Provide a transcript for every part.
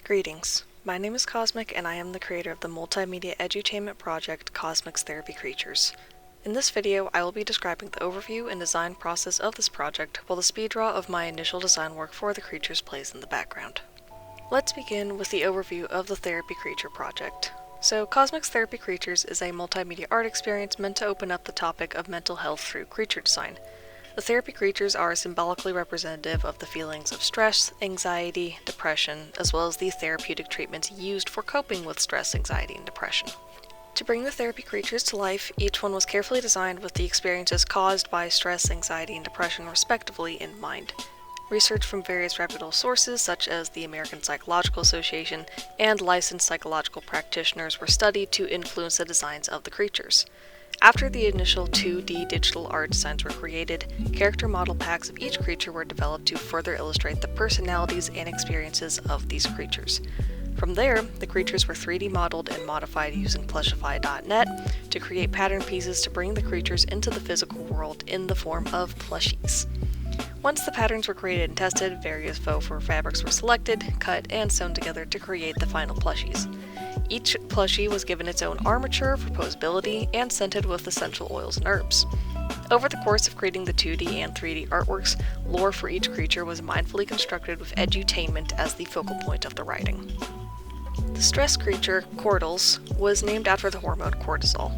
Greetings, my name is Cosmic and I am the creator of the multimedia edutainment project Cosmic's Therapy Creatures. In this video, I will be describing the overview and design process of this project while the speed draw of my initial design work for the creatures plays in the background. Let's begin with the overview of the Therapy Creature project. So, Cosmic's Therapy Creatures is a multimedia art experience meant to open up the topic of mental health through creature design. The therapy creatures are symbolically representative of the feelings of stress, anxiety, depression, as well as the therapeutic treatments used for coping with stress, anxiety, and depression. To bring the therapy creatures to life, each one was carefully designed with the experiences caused by stress, anxiety, and depression respectively in mind. Research from various reputable sources such as the American Psychological Association and licensed psychological practitioners were studied to influence the designs of the creatures. After the initial 2D digital art designs were created, character model packs of each creature were developed to further illustrate the personalities and experiences of these creatures. From there, the creatures were 3D modeled and modified using plushify.net to create pattern pieces to bring the creatures into the physical world in the form of plushies. Once the patterns were created and tested, various faux fur fabrics were selected, cut, and sewn together to create the final plushies. Each plushie was given its own armature for posability and scented with essential oils and herbs. Over the course of creating the 2D and 3D artworks, lore for each creature was mindfully constructed with edutainment as the focal point of the writing. The stress creature, Cortals, was named after the hormone cortisol.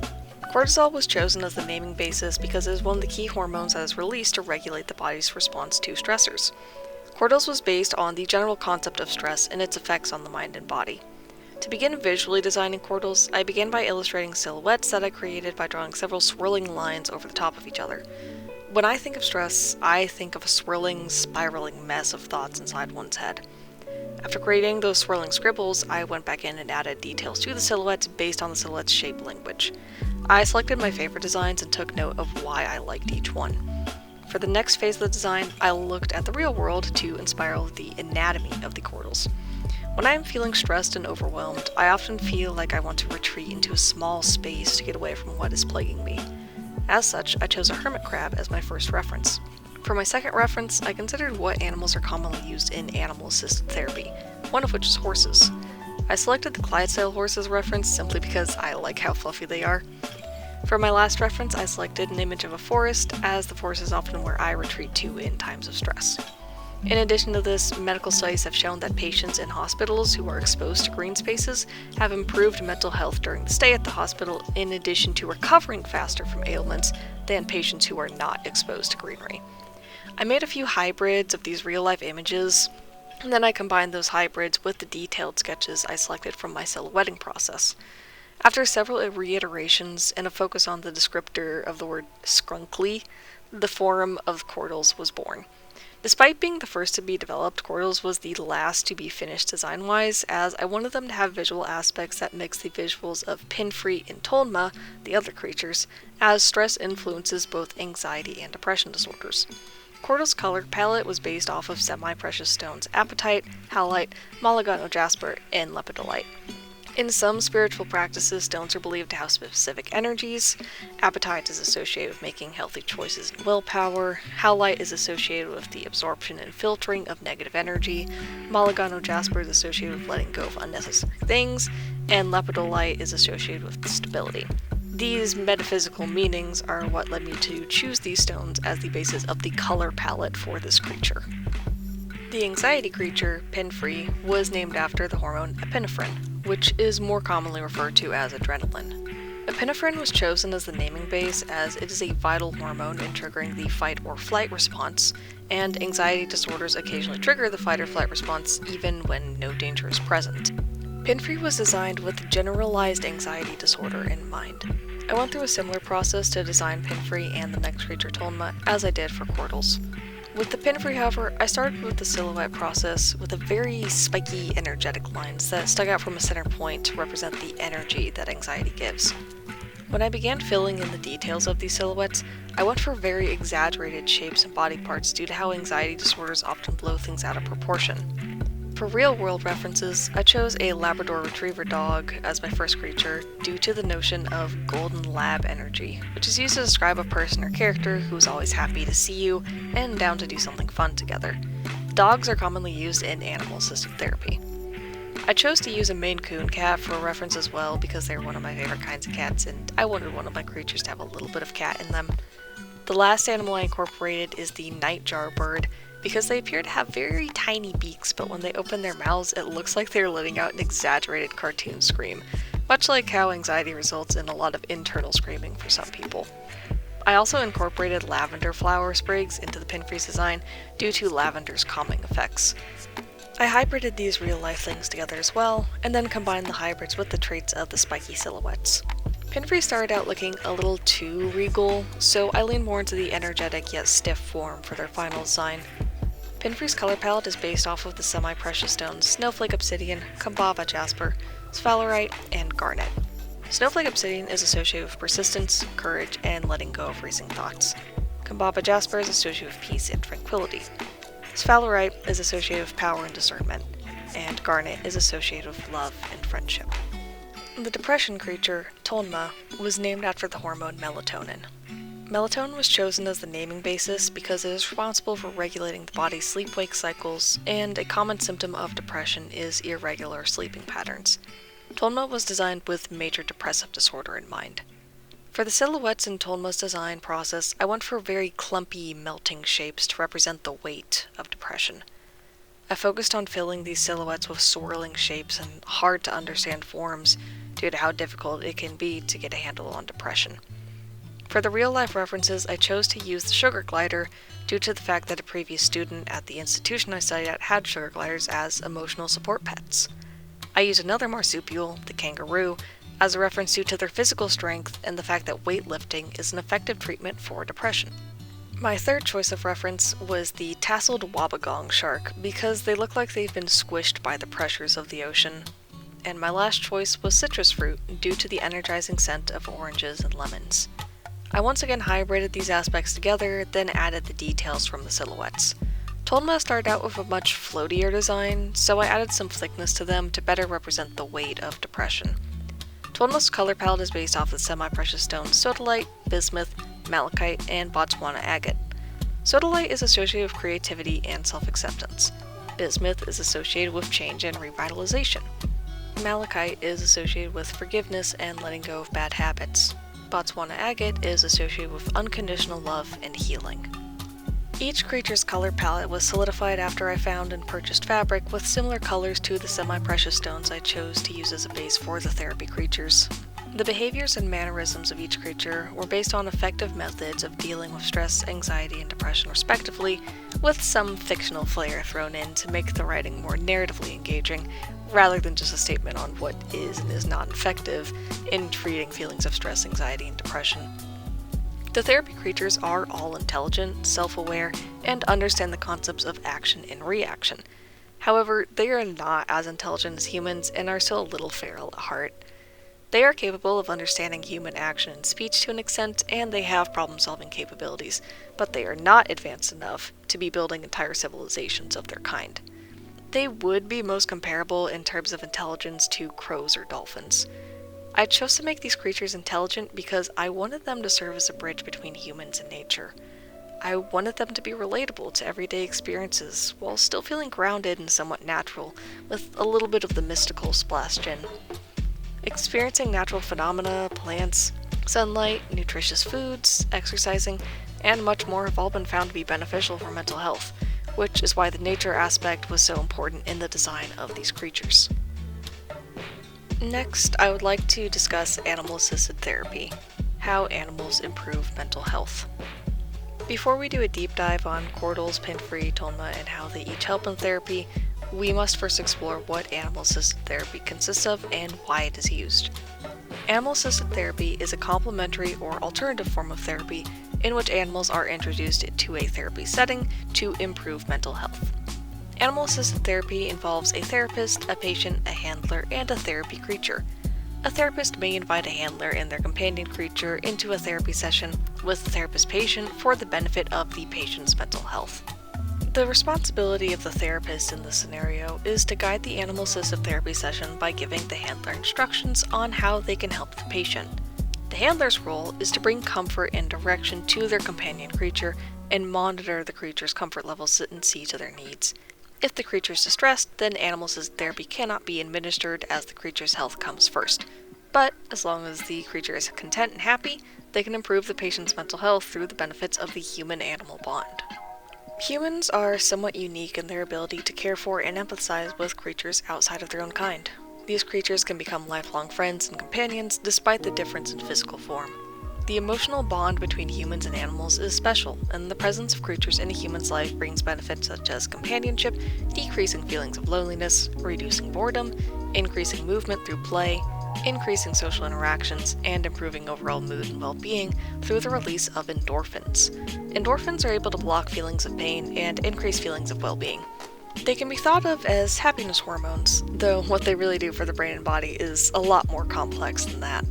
Cortisol was chosen as the naming basis because it is one of the key hormones that is released to regulate the body's response to stressors. Cortals was based on the general concept of stress and its effects on the mind and body. To begin visually designing Cortals, I began by illustrating silhouettes that I created by drawing several swirling lines over the top of each other. When I think of stress, I think of a swirling, spiraling mess of thoughts inside one's head. After creating those swirling scribbles, I went back in and added details to the silhouettes based on the silhouette's shape language. I selected my favorite designs and took note of why I liked each one. For the next phase of the design, I looked at the real world to inspire the anatomy of the Cortals. When I am feeling stressed and overwhelmed, I often feel like I want to retreat into a small space to get away from what is plaguing me. As such, I chose a hermit crab as my first reference. For my second reference, I considered what animals are commonly used in animal-assisted therapy, one of which is horses. I selected the Clydesdale horse as a reference simply because I like how fluffy they are. For my last reference, I selected an image of a forest, as the forest is often where I retreat to in times of stress. In addition to this, medical studies have shown that patients in hospitals who are exposed to green spaces have improved mental health during the stay at the hospital, in addition to recovering faster from ailments than patients who are not exposed to greenery. I made a few hybrids of these real-life images, and then I combined those hybrids with the detailed sketches I selected from my silhouetting process. After several reiterations and a focus on the descriptor of the word scrunkly, the form of Cortals was born. Despite being the first to be developed, Cortals was the last to be finished design-wise, as I wanted them to have visual aspects that mix the visuals of Pinfree and Tolma, the other creatures, as stress influences both anxiety and depression disorders. Cortals' color palette was based off of semi-precious stones apatite, halite, malagano jasper, and lepidolite. In some spiritual practices, stones are believed to have specific energies. Apatite is associated with making healthy choices and willpower. Halite is associated with the absorption and filtering of negative energy. Malagano jasper is associated with letting go of unnecessary things. And lepidolite is associated with stability. These metaphysical meanings are what led me to choose these stones as the basis of the color palette for this creature. The anxiety creature, Pinfree, was named after the hormone epinephrine, which is more commonly referred to as adrenaline. Epinephrine was chosen as the naming base as it is a vital hormone in triggering the fight or flight response, and anxiety disorders occasionally trigger the fight or flight response even when no danger is present. Pinfree was designed with generalized anxiety disorder in mind. I went through a similar process to design Pinfree and the next creature Tolma as I did for Cortals. With the Pinfree, however, I started with the silhouette process with a very spiky, energetic lines that stuck out from a center point to represent the energy that anxiety gives. When I began filling in the details of these silhouettes, I went for very exaggerated shapes and body parts due to how anxiety disorders often blow things out of proportion. For real-world references, I chose a Labrador Retriever dog as my first creature due to the notion of golden lab energy, which is used to describe a person or character who is always happy to see you and down to do something fun together. Dogs are commonly used in animal-assisted therapy. I chose to use a Maine Coon cat for reference as well because they're one of my favorite kinds of cats and I wanted one of my creatures to have a little bit of cat in them. The last animal I incorporated is the nightjar bird because they appear to have very tiny beaks, but when they open their mouths it looks like they're letting out an exaggerated cartoon scream, much like how anxiety results in a lot of internal screaming for some people. I also incorporated lavender flower sprigs into the pinfreeze design due to lavender's calming effects. I hybrided these real-life things together as well, and then combined the hybrids with the traits of the spiky silhouettes. Pinfreeze started out looking a little too regal, so I leaned more into the energetic yet stiff form for their final design. Pinfreeze color palette is based off of the semi-precious stones Snowflake Obsidian, Kambava Jasper, Sphalerite, and Garnet. Snowflake Obsidian is associated with persistence, courage, and letting go of racing thoughts. Kambava Jasper is associated with peace and tranquility. Sphalerite is associated with power and discernment, and Garnet is associated with love and friendship. The depression creature, Tonma, was named after the hormone melatonin. Melatonin was chosen as the naming basis because it is responsible for regulating the body's sleep-wake cycles, and a common symptom of depression is irregular sleeping patterns. Tonma was designed with major depressive disorder in mind. For the silhouettes in Tonma's design process, I went for very clumpy, melting shapes to represent the weight of depression. I focused on filling these silhouettes with swirling shapes and hard-to-understand forms due to how difficult it can be to get a handle on depression. For the real-life references, I chose to use the sugar glider due to the fact that a previous student at the institution I studied at had sugar gliders as emotional support pets. I used another marsupial, the kangaroo, as a reference due to their physical strength and the fact that weightlifting is an effective treatment for depression. My third choice of reference was the tasseled wobbegong shark because they look like they've been squished by the pressures of the ocean. And my last choice was citrus fruit due to the energizing scent of oranges and lemons. I once again hybrided these aspects together, then added the details from the silhouettes. Tonma started out with a much floatier design, so I added some thickness to them to better represent the weight of depression. Tonma's color palette is based off the semi-precious stones sodalite, bismuth, malachite, and Botswana agate. Sodalite is associated with creativity and self-acceptance. Bismuth is associated with change and revitalization. Malachite is associated with forgiveness and letting go of bad habits. Botswana agate is associated with unconditional love and healing. Each creature's color palette was solidified after I found and purchased fabric with similar colors to the semi-precious stones I chose to use as a base for the therapy creatures. The behaviors and mannerisms of each creature were based on effective methods of dealing with stress, anxiety, and depression respectively, with some fictional flair thrown in to make the writing more narratively engaging, rather than just a statement on what is and is not effective in treating feelings of stress, anxiety, and depression. The therapy creatures are all intelligent, self-aware, and understand the concepts of action and reaction. However, they are not as intelligent as humans and are still a little feral at heart. They are capable of understanding human action and speech to an extent, and they have problem-solving capabilities, but they are not advanced enough to be building entire civilizations of their kind. They would be most comparable in terms of intelligence to crows or dolphins. I chose to make these creatures intelligent because I wanted them to serve as a bridge between humans and nature. I wanted them to be relatable to everyday experiences, while still feeling grounded and somewhat natural, with a little bit of the mystical splashed in. Experiencing natural phenomena, plants, sunlight, nutritious foods, exercising, and much more have all been found to be beneficial for mental health, which is why the nature aspect was so important in the design of these creatures. Next, I would like to discuss animal-assisted therapy, how animals improve mental health. Before we do a deep dive on Cordals, Pinfree, Tonma, and how they each help in therapy, we must first explore what animal-assisted therapy consists of and why it is used. Animal-assisted therapy is a complementary or alternative form of therapy in which animals are introduced to a therapy setting to improve mental health. Animal-assisted therapy involves a therapist, a patient, a handler, and a therapy creature. A therapist may invite a handler and their companion creature into a therapy session with the therapist patient for the benefit of the patient's mental health. The responsibility of the therapist in this scenario is to guide the animal-assisted therapy session by giving the handler instructions on how they can help the patient. The handler's role is to bring comfort and direction to their companion creature and monitor the creature's comfort levels and see to their needs. If the creature is distressed, then animal-assisted therapy cannot be administered as the creature's health comes first. But as long as the creature is content and happy, they can improve the patient's mental health through the benefits of the human-animal bond. Humans are somewhat unique in their ability to care for and empathize with creatures outside of their own kind. These creatures can become lifelong friends and companions despite the difference in physical form. The emotional bond between humans and animals is special, and the presence of creatures in a human's life brings benefits such as companionship, decreasing feelings of loneliness, reducing boredom, increasing movement through play, increasing social interactions, and improving overall mood and well-being through the release of endorphins. Endorphins are able to block feelings of pain and increase feelings of well-being. They can be thought of as happiness hormones, though what they really do for the brain and body is a lot more complex than that.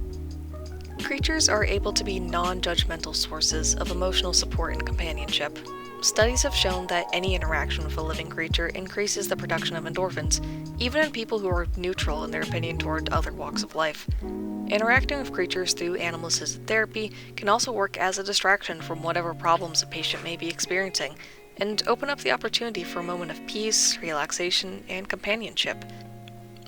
Creatures are able to be non-judgmental sources of emotional support and companionship. Studies have shown that any interaction with a living creature increases the production of endorphins, even in people who are neutral in their opinion toward other walks of life. Interacting with creatures through animal-assisted therapy can also work as a distraction from whatever problems a patient may be experiencing, and open up the opportunity for a moment of peace, relaxation, and companionship.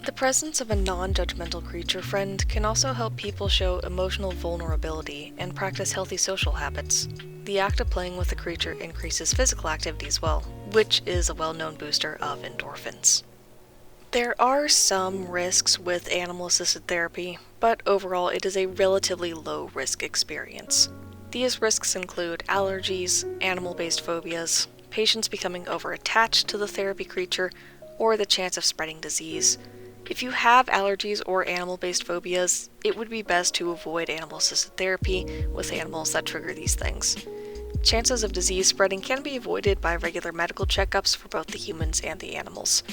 The presence of a non-judgmental creature friend can also help people show emotional vulnerability and practice healthy social habits. The act of playing with the creature increases physical activity as well, which is a well-known booster of endorphins. There are some risks with animal-assisted therapy, but overall it is a relatively low-risk experience. These risks include allergies, animal-based phobias, patients becoming over-attached to the therapy creature, or the chance of spreading disease. If you have allergies or animal-based phobias, it would be best to avoid animal-assisted therapy with animals that trigger these things. Chances of disease spreading can be avoided by regular medical checkups for both the humans and the animals.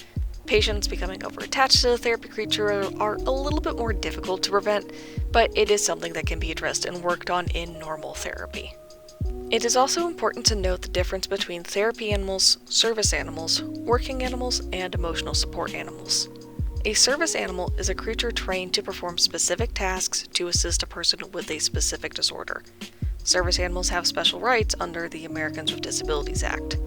Patients becoming over-attached to the therapy creature are a little bit more difficult to prevent, but it is something that can be addressed and worked on in normal therapy. It is also important to note the difference between therapy animals, service animals, working animals, and emotional support animals. A service animal is a creature trained to perform specific tasks to assist a person with a specific disorder. Service animals have special rights under the Americans with Disabilities Act.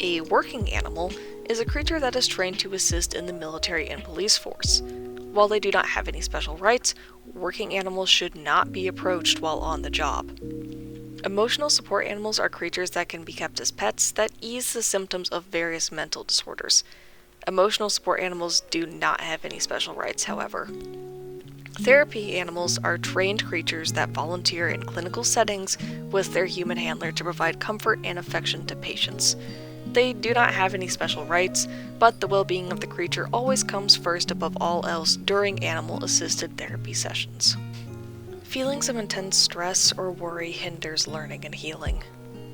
A working animal is a creature that is trained to assist in the military and police force. While they do not have any special rights, working animals should not be approached while on the job. Emotional support animals are creatures that can be kept as pets that ease the symptoms of various mental disorders. Emotional support animals do not have any special rights, however. Therapy animals are trained creatures that volunteer in clinical settings with their human handler to provide comfort and affection to patients. They do not have any special rights, but the well-being of the creature always comes first above all else during animal-assisted therapy sessions. Feelings of intense stress or worry hinders learning and healing.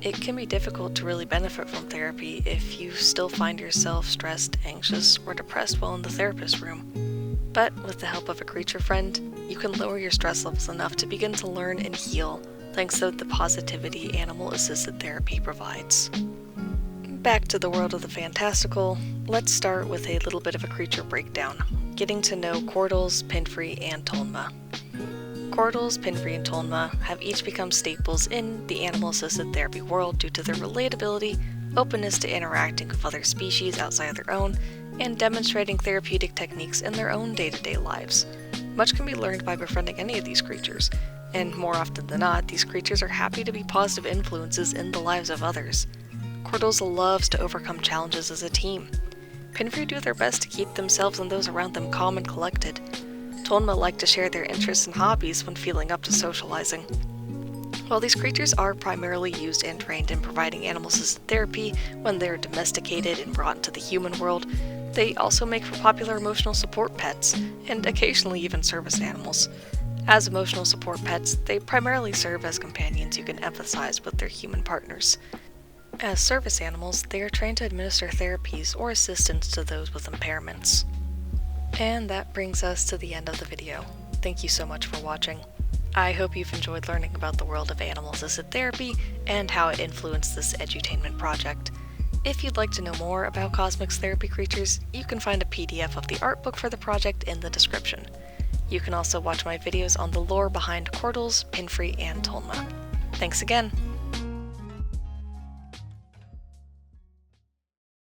It can be difficult to really benefit from therapy if you still find yourself stressed, anxious, or depressed while in the therapist room. But with the help of a creature friend, you can lower your stress levels enough to begin to learn and heal, thanks to the positivity animal-assisted therapy provides. Back to the world of the fantastical, let's start with a little bit of a creature breakdown, getting to know Cortals, Pinfree, and Tolma. Cortals, Pinfree, and Tolma have each become staples in the animal-assisted therapy world due to their relatability, openness to interacting with other species outside of their own, and demonstrating therapeutic techniques in their own day-to-day lives. Much can be learned by befriending any of these creatures, and more often than not, these creatures are happy to be positive influences in the lives of others. Cortals loves to overcome challenges as a team. Pinfree do their best to keep themselves and those around them calm and collected. Tolma like to share their interests and hobbies when feeling up to socializing. While these creatures are primarily used and trained in providing animal-assisted therapy when they are domesticated and brought into the human world, they also make for popular emotional support pets, and occasionally even service animals. As emotional support pets, they primarily serve as companions who can empathize with their human partners. As service animals, they are trained to administer therapies or assistance to those with impairments. And that brings us to the end of the video. Thank you so much for watching. I hope you've enjoyed learning about the world of animal-assisted therapy and how it influenced this edutainment project. If you'd like to know more about Cosmic's therapy creatures, you can find a PDF of the art book for the project in the description. You can also watch my videos on the lore behind Cortals, Pinfree, and Tolma. Thanks again!